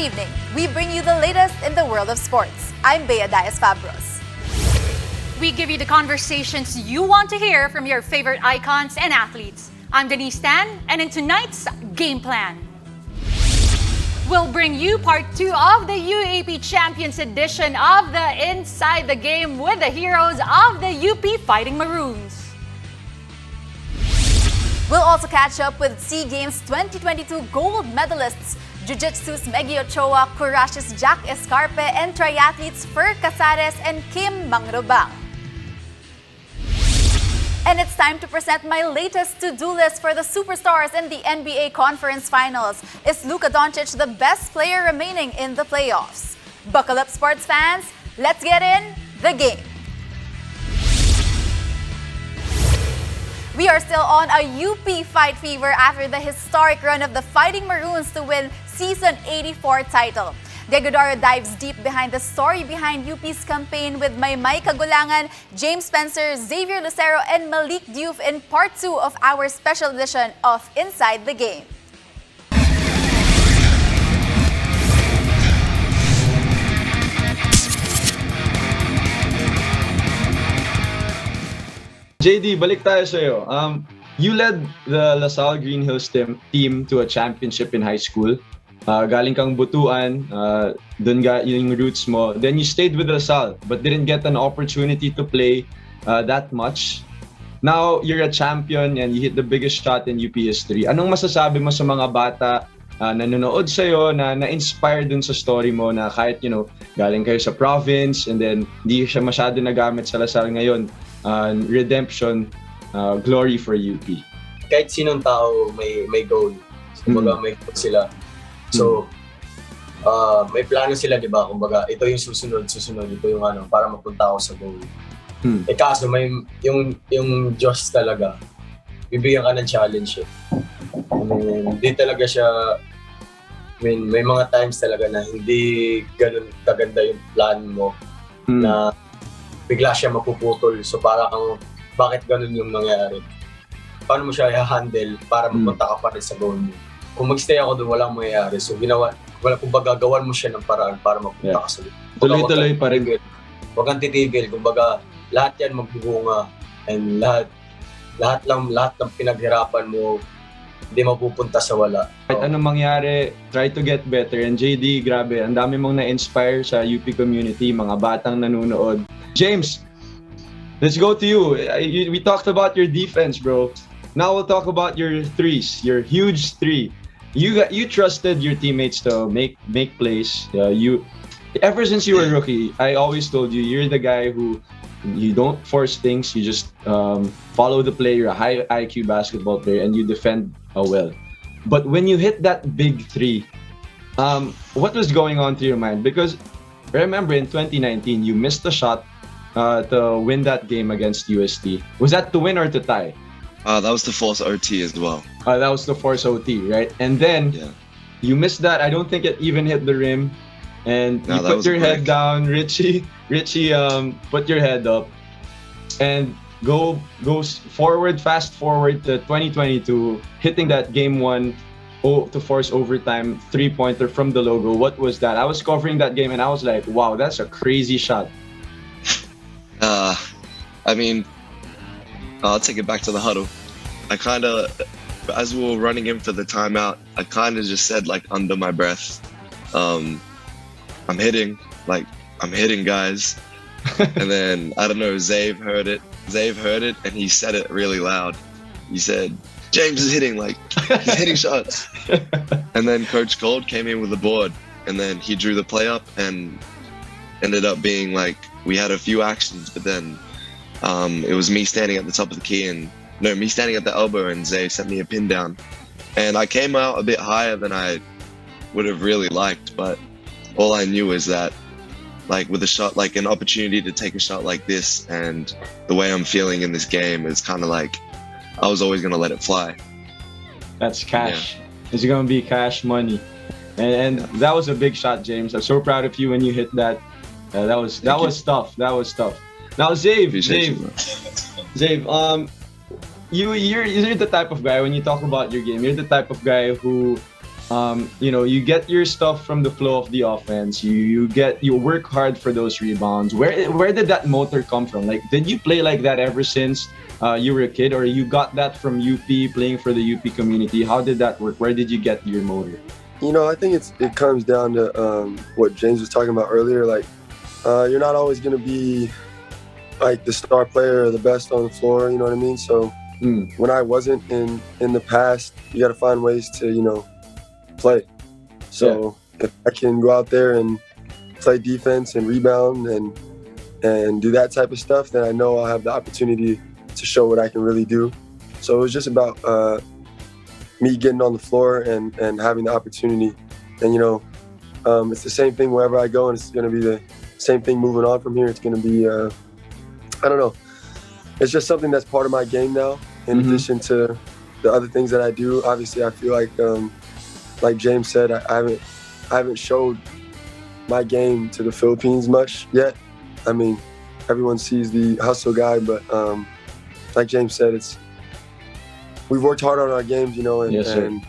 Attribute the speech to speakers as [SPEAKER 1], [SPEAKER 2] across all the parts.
[SPEAKER 1] evening. We bring you the latest in the world of sports. I'm Bea Diaz-Fabros.
[SPEAKER 2] We give you the conversations you want to hear from your favorite icons and athletes. I'm Denise Tan, and in tonight's Game Plan, we'll bring you part 2 of the UAP Champions edition of the Inside the Game with the heroes of the UP Fighting Maroons.
[SPEAKER 1] We'll also catch up with SEAG Games 2022 gold medalists Jiu-Jitsu's Meggie Ochoa, Courageous Jack Escarpe, and triathletes Fer Casares and Kim Mangrobang. And it's time to present my latest to-do list for the superstars in the NBA Conference Finals. Is Luka Doncic the best player remaining in the playoffs? Buckle up, sports fans. Let's get in the game. We are still on a UP fight fever after the historic run of the Fighting Maroons to win Season 84 title. Diego dives deep behind the story behind UP's campaign with my Cagulangan, James Spencer, Zavier, Lucero, and Malik Diouf in part 2 of our special edition of Inside the Game.
[SPEAKER 3] JD, balik tayo sa'yo. You led the LaSalle Green Hills team to a championship in high school. Galing kang Butuan, dun yung roots mo. Then you stayed with LaSalle but didn't get an opportunity to play that much. Now you're a champion and you hit the biggest shot in UP history. Anong masasabi mo sa mga bata na nanonood sa'yo, na na-inspire dun sa story mo na kahit, galing kayo sa province and then hindi siya masyado nagamit sa LaSalle ngayon? Redemption, glory for UP.
[SPEAKER 4] Kahit sinong tao may goal. Kumbaga may goal sila. So, may plano sila, di ba? Kumbaga, ito yung susunod, ito yung para mapunta ako sa goal. Eh kaso, may yung Diyos talaga, bibigyan ka ng challenge. Hindi talaga siya, may mga times talaga na hindi ganun kaganda yung plan mo na bigla siya mapuputol. So, para kang, bakit ganun yung nangyari? Paano mo siya i-handle para mapunta ka pa rin sa goal mo? Kung mag-stay ako doon, walang mangyayari. So, kumbaga, gawan mo siya ng paraan para mapunta ka sa goal.
[SPEAKER 3] Tuloy-tuloy pa rin.
[SPEAKER 4] Huwag kang titigil. Kumbaga, lahat yan magbubunga. And lahat ng pinaghirapan mo, hindi mapupunta sa wala.
[SPEAKER 3] Kahit anong mangyari, try to get better. And JD, grabe, ang dami mong na-inspire sa UP community, mga batang nanonood. James, let's go to you. We talked about your defense, bro. Now we'll talk about your threes, your huge three. You trusted your teammates to make plays. Ever since you were a rookie, I always told you, you're the guy who you don't force things. You just follow the play. You're a high IQ basketball player and you defend well. But when you hit that big three, what was going on through your mind? Because I remember in 2019, you missed a shot to win that game against UST. Was that to win or to tie?
[SPEAKER 5] That was the force OT as well.
[SPEAKER 3] That was the force OT, right? And then you missed that. I don't think it even hit the rim. And you put your head down, Richie, put your head up, and goes forward, fast forward to 2022, hitting that game 1 to force overtime 3-pointer from the logo. What was that? I was covering that game and I was like, wow, that's a crazy shot.
[SPEAKER 5] I mean, I'll take it back to the huddle. I kind of, as we were running in for the timeout, I kind of just said, like, under my breath, I'm hitting, guys. And then, I don't know, Zave heard it, and he said it really loud. He said, James is hitting, he's hitting shots. And then Coach Gold came in with the board, and then he drew the play up, and ended up being, we had a few actions, but then it was me standing at the top of the key me standing at the elbow, and Zay sent me a pin down. And I came out a bit higher than I would have really liked, but all I knew is that, with a shot, an opportunity to take a shot like this, and the way I'm feeling in this game, is kind of I was always going to let it fly.
[SPEAKER 3] That's cash. It's going to be cash money. And that was a big shot, James. I'm so proud of you when you hit that. That was tough. That was tough. Now, Zave, you're the type of guy, when you talk about your game, you're the type of guy who You get your stuff from the flow of the offense. You work hard for those rebounds. Where did that motor come from? Like, did you play like that ever since you were a kid, or you got that from UP playing for the UP community? How did that work? Where did you get your motor?
[SPEAKER 6] I think it comes down to what James was talking about earlier. Like, you're not always going to be like the star player or the best on the floor. You know what I mean? So when I wasn't in the past, you got to find ways to play. So if I can go out there and play defense and rebound and do that type of stuff, then I know I'll have the opportunity to show what I can really do. So it was just about me getting on the floor and having the opportunity. And it's the same thing wherever I go, and it's going to be the same thing moving on from here. It's going to be I don't know. It's just something that's part of my game now. In addition to the other things that I do, obviously I feel like James said, I haven't showed my game to the Philippines much yet. I mean, everyone sees the hustle guy, but like James said, we've worked hard on our games, and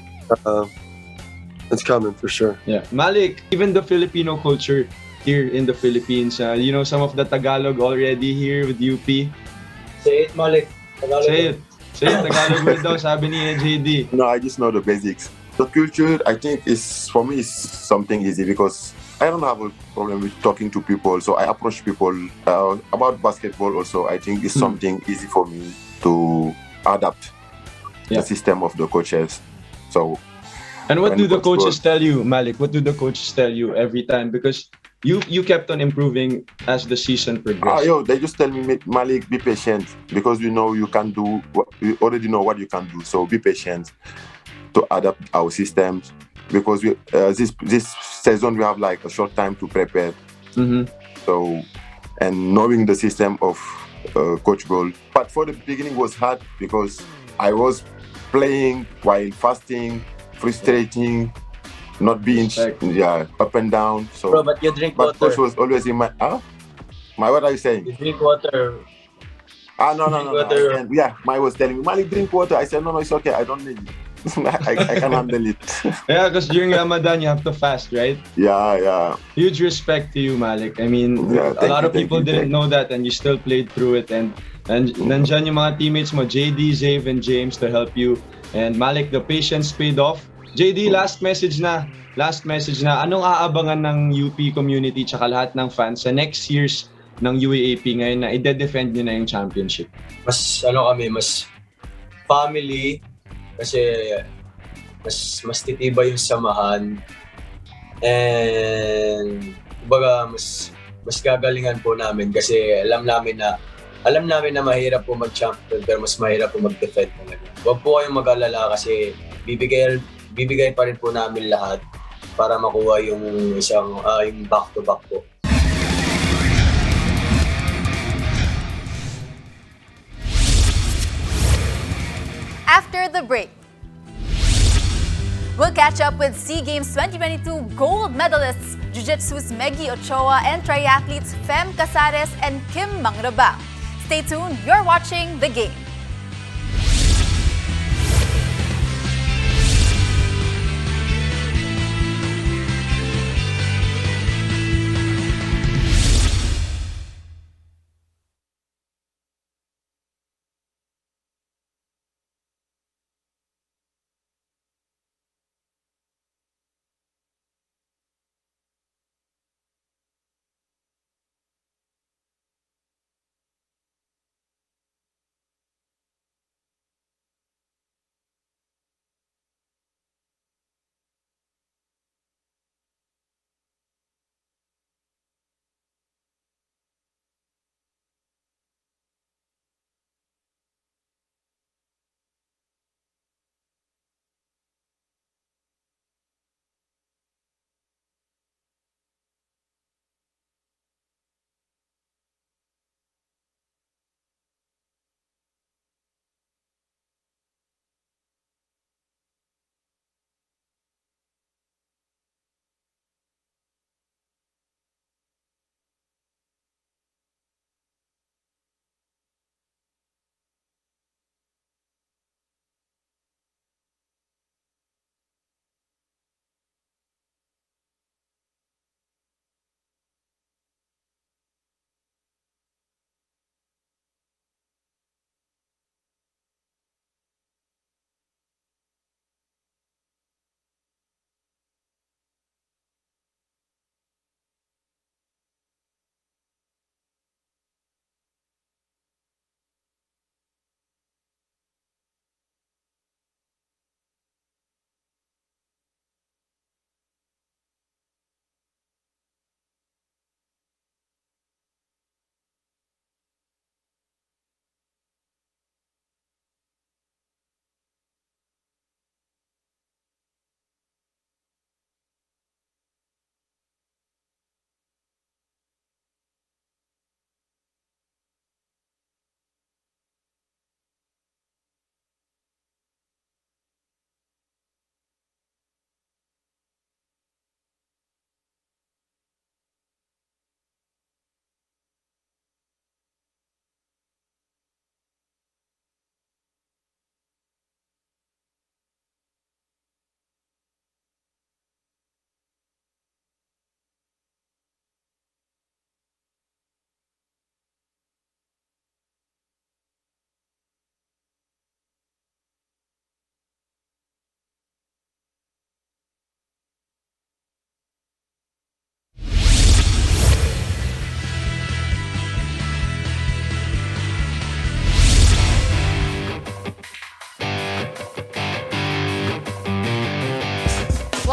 [SPEAKER 6] it's coming for sure.
[SPEAKER 3] Yeah, Malik, even the Filipino culture here in the Philippines, some of the Tagalog already here with UP.
[SPEAKER 4] Say it, Malik. Tagalog.
[SPEAKER 3] Say it, Tagalog word daw, sabi ni JD.
[SPEAKER 7] No, I just know the basics. The culture, I think, for me, is something easy because I don't have a problem with talking to people. So I approach people about basketball also. I think it's something easy for me to adapt the system of the coaches. So.
[SPEAKER 3] And what do the coaches tell you, Malik? What do the coaches tell you every time? Because you kept on improving as the season progressed.
[SPEAKER 7] They just tell me, Malik, be patient because we know you can do. We already know what you can do. So be patient to adapt our systems because this season we have like a short time to prepare. So and knowing the system of Coach Gold. But for the beginning was hard because I was playing while fasting, frustrating, not being up and down. So,
[SPEAKER 4] Bro, but you drink water.
[SPEAKER 7] Coach was always in my what are you saying?
[SPEAKER 4] You drink water.
[SPEAKER 7] No. Mike was telling me, Malik, drink water. I said, no, it's okay. I don't need it. I can handle it.
[SPEAKER 3] Yeah, because during Ramadan, you have to fast, right?
[SPEAKER 7] Yeah.
[SPEAKER 3] Huge respect to you, Malik. I mean, a lot of people didn't know that and you still played through it. And nandyan yung mga teammates mo, JD, Zave, and James to help you. And Malik, the patience paid off. JD, last message na. Anong aabangan ng UP community tsaka lahat ng fans sa next year's ng UAAP ngayon na ide-defend nyo na yung championship?
[SPEAKER 4] Mas family kasi mas titibay yung samahan and kumbaga mas gagalingan po namin kasi alam namin na mahirap po mag-champion pero mas mahirap po mag-defend talaga. Huwag po kayong mag-alala kasi bibigay pa rin po namin lahat para makuha yung yung back-to-back po.
[SPEAKER 1] After the break, we'll catch up with SEA Games 2022 gold medalists Jiu-Jitsu's Meggie Ochoa and triathletes Fem Casares and Kim Mangrobang. Stay tuned, you're watching The Game.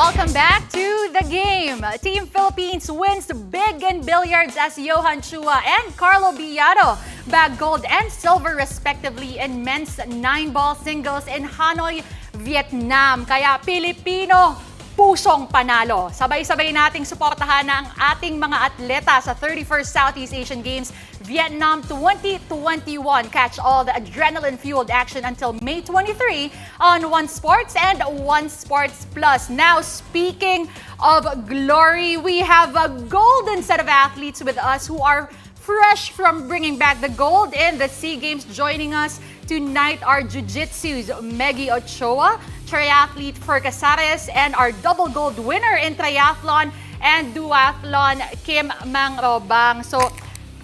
[SPEAKER 2] Welcome back to the game. Team Philippines wins big in billiards as Johan Chua and Carlo Villado bag gold and silver respectively in men's 9-ball singles in Hanoi, Vietnam. Kaya Pilipino, pusong panalo. Sabay-sabay nating suportahan ang ating mga atleta sa 31st Southeast Asian Games Vietnam 2021. Catch all the adrenaline-fueled action until May 23 on One Sports and One Sports Plus. Now, speaking of glory, we have a golden set of athletes with us who are fresh from bringing back the gold in the SEAG Games. Joining us tonight are Jiu-Jitsu's Meggie Ochoa, triathlete for Casares, and our double gold winner in triathlon and duathlon, Kim Mangrobang. So,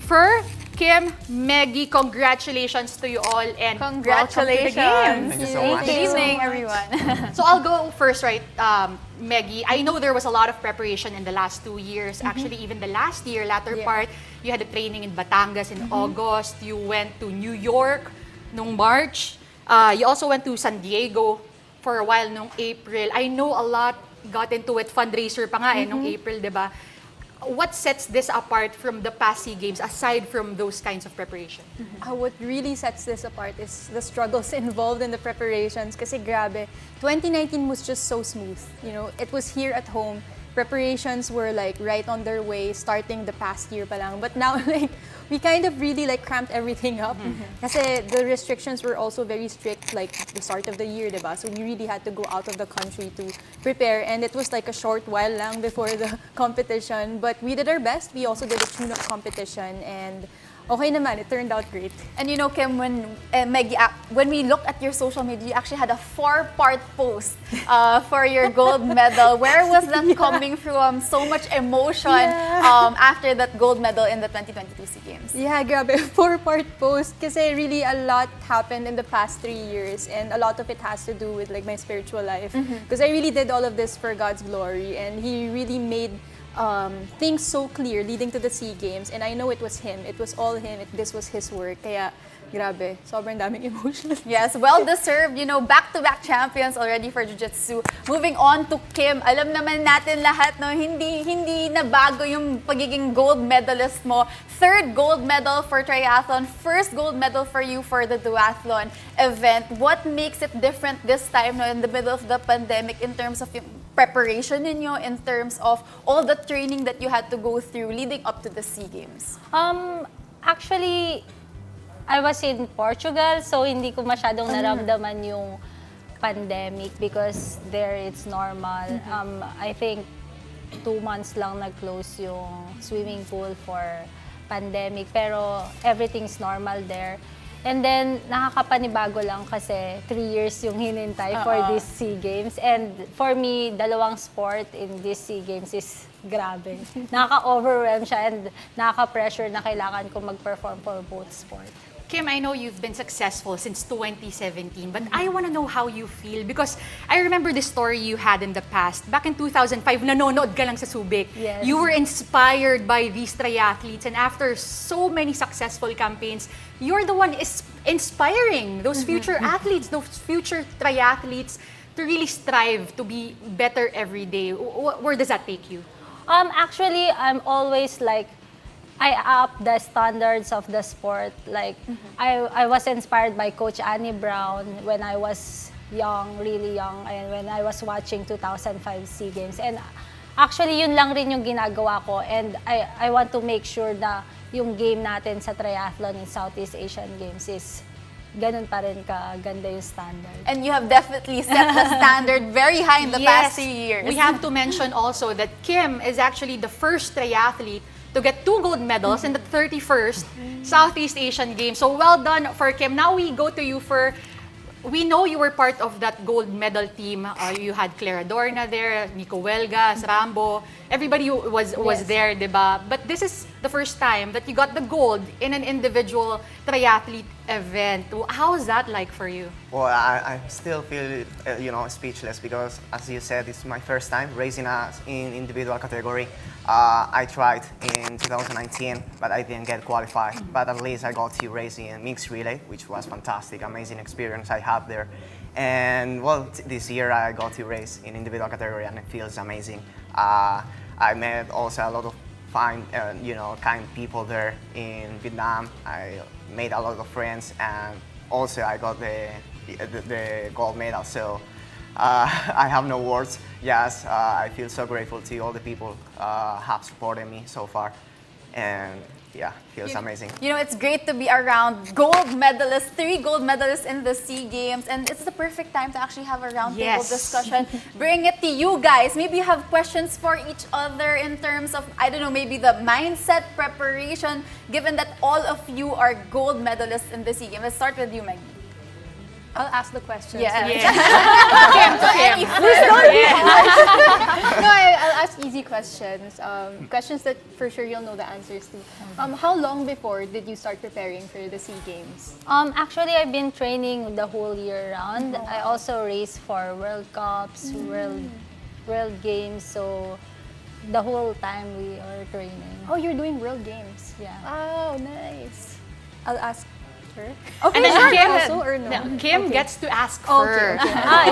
[SPEAKER 2] for Kim, Meggie, congratulations to you all and
[SPEAKER 1] Congratulations.
[SPEAKER 2] welcome to the games.
[SPEAKER 8] Thank you so much.
[SPEAKER 1] Good evening, everyone.
[SPEAKER 2] So I'll go first, right, Meggie. I know there was a lot of preparation in the last 2 years. Actually, even the last year, latter part, you had a training in Batangas in August. You went to New York nung March. You also went to San Diego for a while nung April. I know a lot got into it. Fundraiser pa nga nung April, di ba? What sets this apart from the past SEA Games aside from those kinds of preparation?
[SPEAKER 9] What really sets this apart is the struggles involved in the preparations. Kasi grabe, 2019 was just so smooth. You know, it was here at home. Preparations were like right on their way, starting the past year pa lang. But now, like, we kind of really like cramped everything up. Kasi the restrictions were also very strict, like at the start of the year, diba? So we really had to go out of the country to prepare. And it was like a short while lang before the competition. But we did our best. We also did a tune-up competition. And okay naman, it turned out great.
[SPEAKER 1] And you know, Kim, when Meggie, when we looked at your social media, you actually had a 4-part post for your gold medal. Where was that coming from? So much emotion after that gold medal in the 2022 SEA Games.
[SPEAKER 9] Yeah, grabe. 4-part post. Kasi really a lot happened in the past 3 years. And a lot of it has to do with like my spiritual life. Because I really did all of this for God's glory. And He really made things so clear leading to the SEA Games, and I know it was Him. It was all Him. This was His work. Kaya, grabe, sobrang daming emotion.
[SPEAKER 1] Yes, well deserved. You know, back-to-back champions already for Jiu-Jitsu. Moving on to Kim, alam naman natin lahat, no, hindi na bago yung pagiging gold medalist mo. 3rd gold medal for triathlon, 1st gold medal for you for the duathlon event. What makes it different this time, no, in the middle of the pandemic in terms of yung preparation ninyo, in terms of all the training that you had to go through leading up to the SEA Games?
[SPEAKER 10] Actually, I was in Portugal, so hindi ko masyadong naramdaman yung pandemic because there it's normal. I think 2 months lang nag-close yung swimming pool for pandemic, pero everything's normal there. And then, nakakapanibago lang kasi 3 years yung hinintay for this SEA Games. And for me, dalawang sport in this SEA Games is grabe. Nakaka-overwhelm siya and nakaka-pressure na kailangan ko mag-perform for both sport.
[SPEAKER 2] Kim, I know you've been successful since 2017, but I want to know how you feel because I remember the story you had in the past. Back in 2005, nanonood ka lang sa Subic.
[SPEAKER 10] Yes.
[SPEAKER 2] You were inspired by these triathletes, and after so many successful campaigns, you're the one inspiring those future athletes, those future triathletes to really strive to be better every day. Where does that take you?
[SPEAKER 10] Actually, I'm always like, I up the standards of the sport. Like, I was inspired by Coach Annie Brown when I was young, really young, and when I was watching 2005 SEA Games. And actually, yun lang rin yung ginagawa ko. And I want to make sure na yung game natin sa triathlon in Southeast Asian Games is ganun pa rin ka-ganda yung standard.
[SPEAKER 1] And you have definitely set the standard very high in the past 3 years.
[SPEAKER 2] We have to mention also that Kim is actually the first triathlete to get 2 gold medals in the 31st Southeast Asian Games. So well done for Kim. Now we go to you for, we know you were part of that gold medal team. You had Clara Dorna there, Nico Huelgas, Rambo. Everybody was there, diba? But this is the first time that you got the gold in an individual triathlete event. How is that like for you?
[SPEAKER 8] Well, I still feel, speechless because, as you said, it's my first time racing in individual category. I tried in 2019, but I didn't get qualified. But at least I got to race in mixed relay, which was fantastic, amazing experience I had there. And well, this year I got to race in individual category and it feels amazing. I met also a lot of fine, kind people there in Vietnam. I made a lot of friends, and also I got the gold medal. So I have no words. Yes, I feel so grateful to all the people have supported me so far, and yeah, feels amazing.
[SPEAKER 1] You know, it's great to be around gold medalists, 3 gold medalists in the SEA Games, and it's the perfect time to actually have a roundtable discussion. Bring it to you guys. Maybe you have questions for each other in terms of, I don't know, maybe the mindset preparation, given that all of you are gold medalists in the SEA Games. Let's start with you, Meggie.
[SPEAKER 9] I'll ask the questions.
[SPEAKER 1] Yeah.
[SPEAKER 9] No, I'll ask easy questions. Questions that for sure you'll know the answers to. How long before did you start preparing for the SEA Games?
[SPEAKER 10] Actually, I've been training the whole year round. I also race for World Cups, World Games, so the whole time we are training.
[SPEAKER 9] Oh, you're doing World Games.
[SPEAKER 10] Yeah.
[SPEAKER 9] Oh, nice. I'll ask her.
[SPEAKER 2] And then Kim,
[SPEAKER 9] also, or no?
[SPEAKER 2] Kim gets to ask first.
[SPEAKER 10] I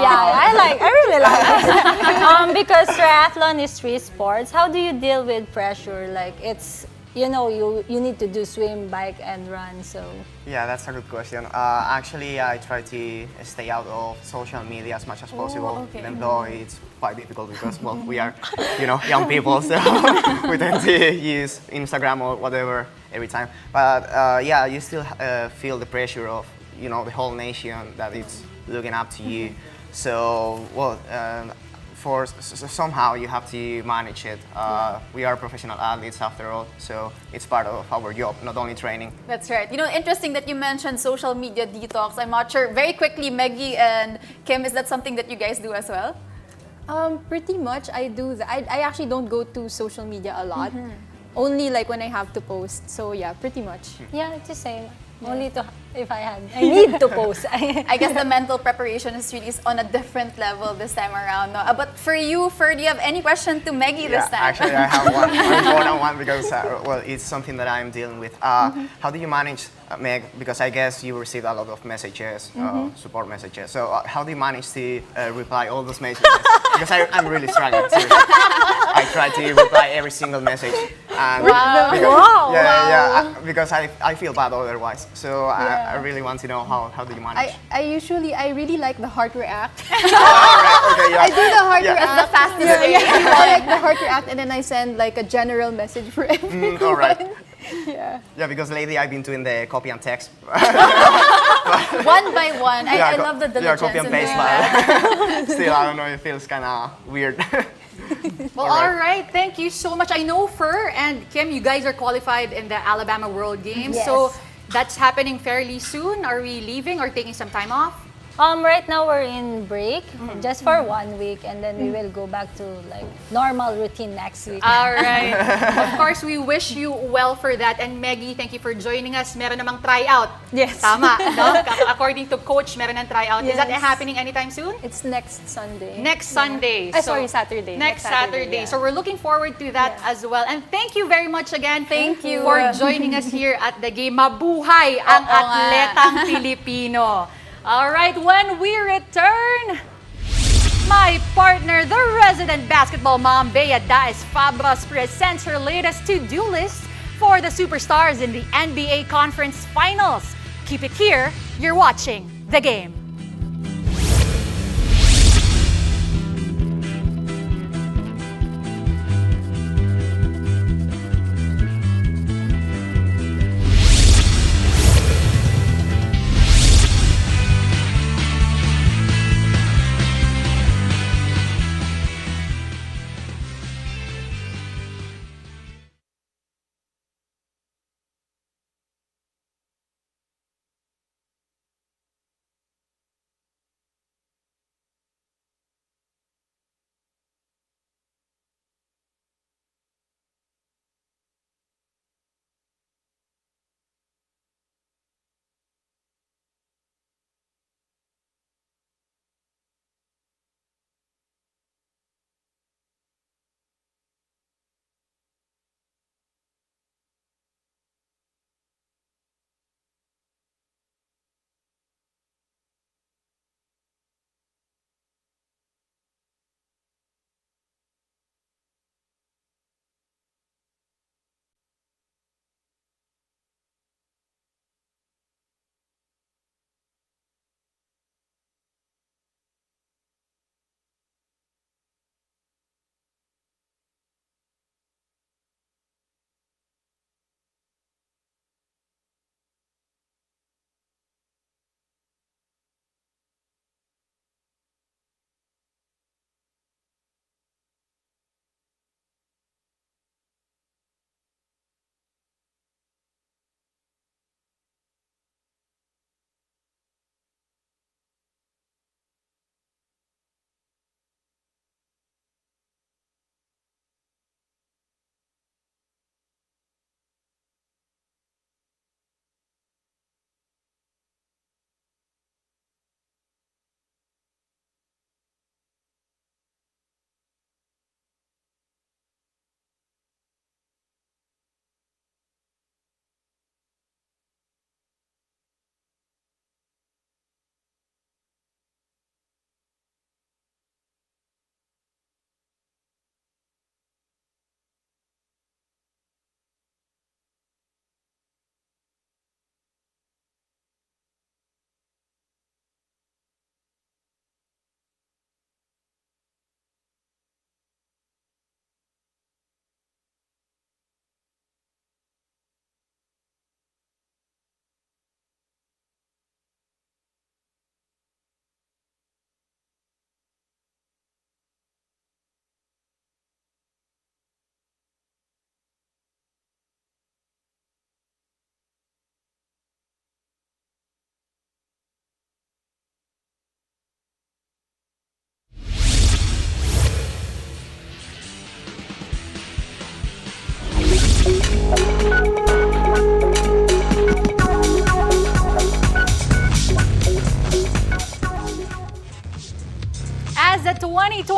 [SPEAKER 10] really like it. Because triathlon is 3 sports. How do you deal with pressure? Like it's, you need to do swim, bike, and run. So
[SPEAKER 8] Yeah, that's a good question. Actually, I try to stay out of social media as much as possible, even though it's quite difficult because, well, we are, young people, so we tend to use Instagram or whatever every time. But yeah, you still feel the pressure of, the whole nation that it's looking up to you. So, well, somehow you have to manage it. We are professional athletes after all, so it's part of our job, not only training.
[SPEAKER 1] That's right. Interesting that you mentioned social media detox. I'm not sure. Very quickly, Meggie and Kim, is that something that you guys do as well?
[SPEAKER 9] Pretty much, I do that. I actually don't go to social media a lot. Only like when I have to post. So yeah, pretty much.
[SPEAKER 10] yeah, it's the same. Only if I need to post.
[SPEAKER 1] I guess the mental preparation is really on a different level this time around. No? But for you, Fer, do you have any question to Meggie this time?
[SPEAKER 8] Actually, I have one important one because, it's something that I'm dealing with. How do you manage, Meg? Because I guess you receive a lot of messages, support messages. So how do you manage to reply all those messages? Because I'm really struggling. Seriously. I try to reply every single message. And because I feel bad otherwise. So I really want to know how do you manage?
[SPEAKER 9] I really like the heart react.
[SPEAKER 8] Okay,
[SPEAKER 9] I do the heart react.
[SPEAKER 1] That's the fastest way.
[SPEAKER 9] I like the heart react, and then I send like a general message for everyone.
[SPEAKER 8] All right.
[SPEAKER 9] Yeah.
[SPEAKER 8] Yeah, because lately I've been doing the copy and text.
[SPEAKER 1] One by one. I love the diligence.
[SPEAKER 8] Yeah, copy and paste, but still, I don't know, it feels kind of weird.
[SPEAKER 2] Well, all right. Thank you so much. I know Fer and Kim, you guys are qualified in the Alabama World Games.
[SPEAKER 9] Yes.
[SPEAKER 2] So that's happening fairly soon. Are we leaving or taking some time off?
[SPEAKER 10] Right now we're in break just for 1 week, and then we will go back to like normal routine next week.
[SPEAKER 2] All right. Of course, we wish you well for that. And Meggie, thank you for joining us. Meron namang tryout.
[SPEAKER 9] Yes.
[SPEAKER 2] Tama, no? According to Coach, meron ng tryout. Is that
[SPEAKER 9] Yes.
[SPEAKER 2] happening anytime soon?
[SPEAKER 9] It's next Sunday.
[SPEAKER 2] Next Sunday.
[SPEAKER 9] Sorry, Saturday.
[SPEAKER 2] Next Saturday.
[SPEAKER 9] yeah.
[SPEAKER 2] So we're looking forward to that as well. And thank you very much again.
[SPEAKER 1] Thank you.
[SPEAKER 2] For joining us here at the game. Mabuhay ang
[SPEAKER 1] Oo nga.
[SPEAKER 2] atletang Pilipino. All right, when we return, my partner, the resident basketball mom, Bea Daes Fabras, presents her latest to-do list for the superstars in the NBA Conference Finals. Keep it here. You're watching The Game.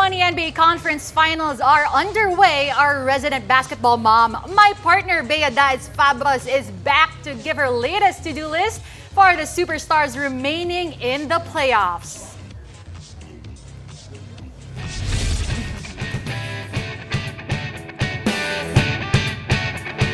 [SPEAKER 2] 2020 NBA Conference Finals are underway. Our resident basketball mom, my partner Bea Diaz Fabros, is back to give her latest to-do list for the superstars remaining in the playoffs.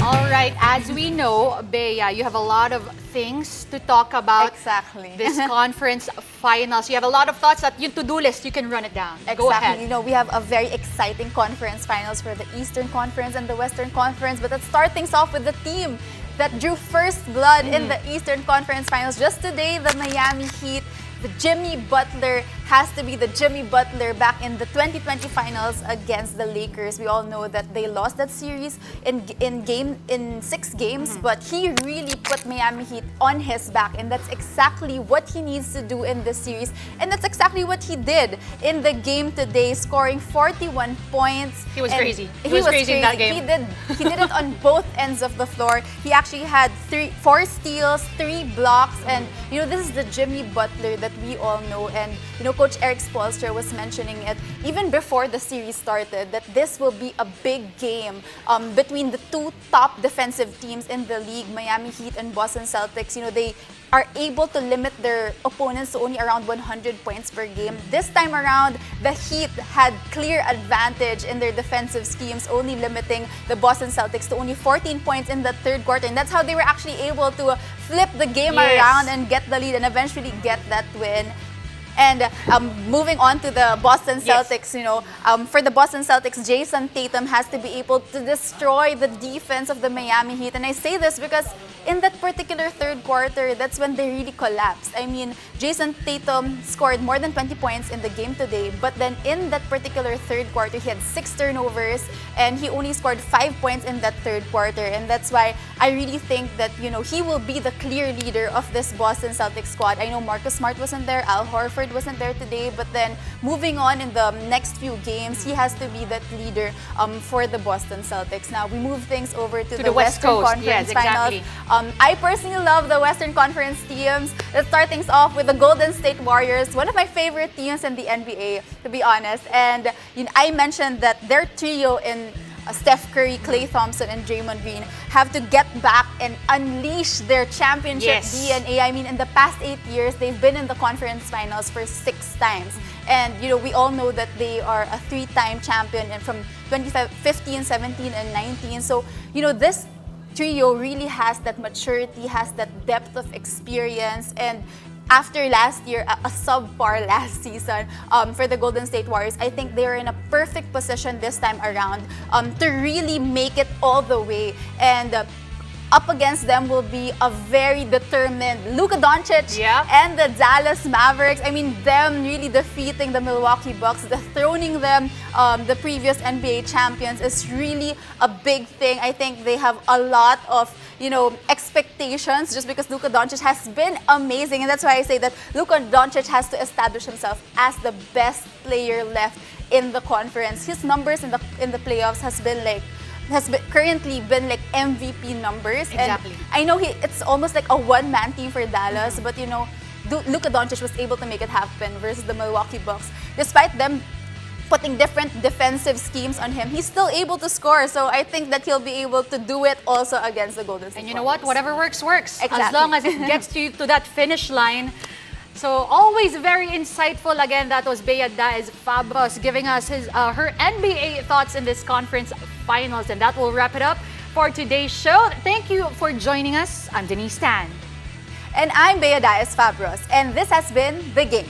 [SPEAKER 2] All right, as we know, Bea, you have a lot of things to talk about.
[SPEAKER 1] Exactly.
[SPEAKER 2] This conference finals. You have a lot of thoughts that your to-do list, you can run it down.
[SPEAKER 1] Exactly.
[SPEAKER 2] Go ahead.
[SPEAKER 1] You know, we have a very exciting conference finals for the Eastern Conference and the Western Conference. But let's start things off with the team that drew first blood in the Eastern Conference finals. Just today, the Miami Heat. The Jimmy Butler has to be the Jimmy Butler back in the 2020 finals against the Lakers. We all know that they lost that series in 6 games, but he really put Miami Heat on his back, and that's exactly what he needs to do in this series. And that's exactly what he did in the game today, scoring 41 points.
[SPEAKER 2] He was
[SPEAKER 1] And
[SPEAKER 2] crazy. He was crazy in that game.
[SPEAKER 1] He did it on both ends of the floor. He actually had 4 steals, 3 blocks, and you know, this is the Jimmy Butler that we all know. And you know, Coach Eric Spoelstra was mentioning it even before the series started, that this will be a big game between the 2 top defensive teams in the league, Miami Heat and Boston Celtics. You know, they are able to limit their opponents to only around 100 points per game. This time around, the Heat had clear advantage in their defensive schemes, only limiting the Boston Celtics to only 14 points in the third quarter. And that's how they were actually able to flip the game around and get the lead and eventually get that win. And moving on to the Boston Celtics, you know, for the Boston Celtics, Jason Tatum has to be able to destroy the defense of the Miami Heat. And I say this because in that particular third quarter, that's when they really collapsed. I mean, Jason Tatum scored more than 20 points in the game today, but then in that particular third quarter, he had 6 turnovers and he only scored 5 points in that third quarter. And that's why I really think that, you know, he will be the clear leader of this Boston Celtics squad. I know Marcus Smart wasn't there, Al Horford wasn't there today, but then moving on in the next few games, he has to be that leader for the Boston Celtics. Now, we move things over to the
[SPEAKER 2] West
[SPEAKER 1] Western
[SPEAKER 2] Coast.
[SPEAKER 1] Conference
[SPEAKER 2] Yes,
[SPEAKER 1] Finals.
[SPEAKER 2] exactly.
[SPEAKER 1] I personally love the Western Conference teams. Let's start things off with the Golden State Warriors, one of my favorite teams in the NBA, to be honest. And you know, I mentioned that their trio in Steph Curry, Klay Thompson, and Draymond Green have to get back and unleash their championship DNA. I mean, in the past 8 years, they've been in the conference finals for 6 times. And, you know, we all know that they are a 3-time champion and from 2015, 17, and 19. So, you know, this trio really has that maturity, has that depth of experience. And after last year, a subpar last season for the Golden State Warriors, I think they're in a perfect position this time around to really make it all the way. And up against them will be a very determined Luka Doncic and the Dallas Mavericks. I mean, them really defeating the Milwaukee Bucks, dethroning them, the previous NBA champions, is really a big thing. I think they have a lot of, you know, expectations just because Luka Doncic has been amazing. And that's why I say that Luka Doncic has to establish himself as the best player left in the conference. His numbers in the playoffs currently been like MVP numbers.
[SPEAKER 2] Exactly.
[SPEAKER 1] And I know it's almost like a one-man team for Dallas, but you know, Luka Doncic was able to make it happen versus the Milwaukee Bucks. Despite them putting different defensive schemes on him, he's still able to score. So I think that he'll be able to do it also against the Golden State
[SPEAKER 2] And you know
[SPEAKER 1] Warriors.
[SPEAKER 2] what? Whatever works, works.
[SPEAKER 1] Exactly.
[SPEAKER 2] As long as it gets you to that finish line. So always very insightful. Again, that was Bea Diaz Fabros giving us her NBA thoughts in this conference finals. And that will wrap it up for today's show. Thank you for joining us. I'm Denise Tan.
[SPEAKER 1] And I'm Bea Diaz Fabros. And this has been The Game.